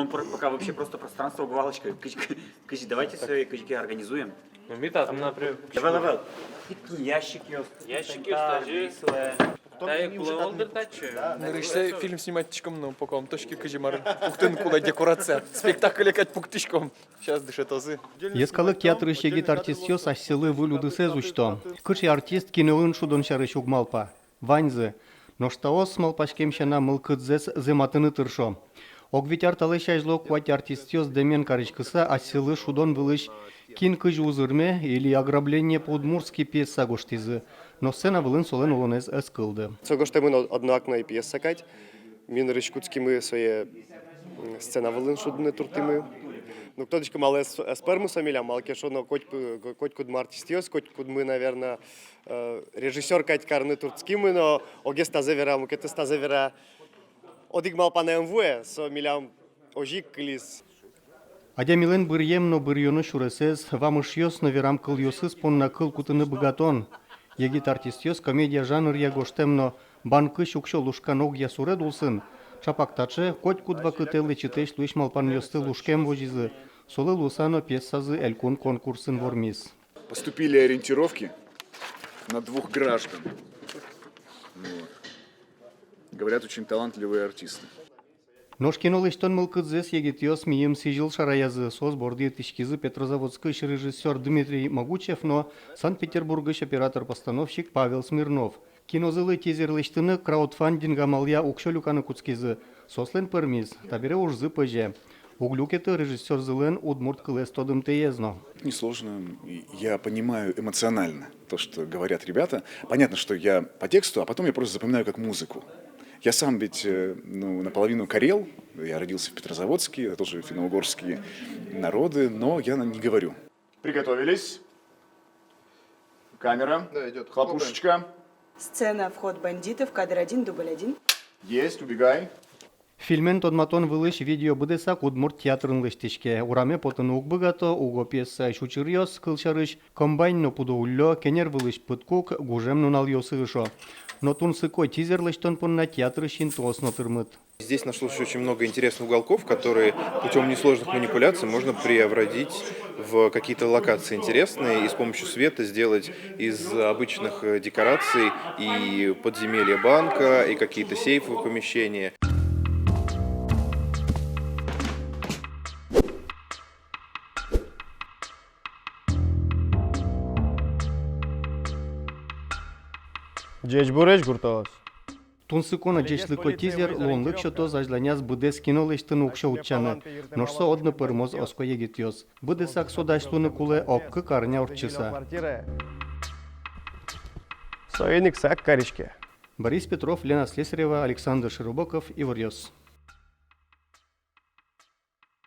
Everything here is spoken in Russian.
пока вообще просто пространство, уголочка. Давайте свои качки организуем. Ну, мета, там, например... Давай. Ящики. Ящики устажи. Тай кулы олдыртачы. Решили фильм снимать тишком, но пока он точки кажемар. Пухтын кулай декорация. Спектакль кать пухтишком. Сейчас дышит азы. Ескалык театры шегит артистьёс асселы вылюды сезучто. Кыши артист кинылын шудон шары шугмалпа. Ваньзы. Ноштаос малпашкемшана мылкыдзес зематыны тыршо. Огвитяр талышайжло квать артистьёс демен карычкыса асселы шудон вылыш кин кыж узырме или ограбление по удмуртски пьеса гоштизы. Но сцена вылын солен улонез эскылды. Цогоште мы одноакная пьеса кать. Мин рычкутски мы свои сцена вылын шудны туртимы. Ну кто дичка мало эсперму самиля, малке шо но коть куд мартистьёс, коть куд мы, наверное, режиссер кать карны турцки мы, но огеста зевера, мукетеста зевера. Одик мал панем вуе, со милям ожик клис. Адя милен бырьемно бырьёны шуресез, вамышьёс наверам кыльёсыз понна кыл кутыны быгатон. Егит артистьёс комедия жанр ягоштемно банкы шукшо лушкан огья суре дулсын. Чапактаче коть кудва кытелы читеш луиш малпан ёсты лушкем вожизы. Солы лусано пьесазы элькон конкурсын вормис. Поступили ориентировки на 2 граждан. Вот. Говорят, очень талантливые артисты. Ношкино лыштон мылкыдзес егитьёс мием сижил шараязы соз борди тишкизы Петрозаводский режиссер Дмитрий Могучев, но Санкт-Петербургыш оператор-постановщик Павел Смирнов. Кинозылы тизерлыштыны краудфандинг амалия укшолюканы куцкизы. Сослен пермиз, табире ужзы пыже. Углюкеты режиссер зылен удмурт кылес тодым теезно. Несложно. Я понимаю эмоционально то, что говорят ребята. Понятно, что я по тексту, а потом я просто запоминаю как музыку. Я сам ведь наполовину карел, я родился в Петрозаводске, это тоже финно-угорские народы, но я не говорю. Приготовились. Камера. Да, идет. Хлопушечка. Сцена «Вход бандитов», кадр 1, дубль 1. Есть, убегай. Фильмен тодматон вылыш видео быдесак удмурт театрын лыштишке. Ураме потын угбыгато, уго пьеса шучырьёс кылшарыш, комбайн но пудоуллё, кенер вылыш пыткук, гужем нунал ёсыгышо. Но тунсыкой тизер лыштон понна театры шинтос нотырмыт. Здесь нашлось очень много интересных уголков, которые путем несложных манипуляций можно преобразить в какие-то локации интересные и с помощью света сделать из обычных декораций и подземелья банка, и какие-то сейфовые помещения. Джечбуреш гурталас. Тунсыкона джечлыко тизер лонлык шото зажланяз быдес кинолыштын укша учаны. Ношсо одны пырмоз оско егитьёс. Быдесак содашлуны куле оккы карня урчыса. Союзник сак каричке. Борис Петров, Лена Слесарева, Александр Широбоков, Иварьёс.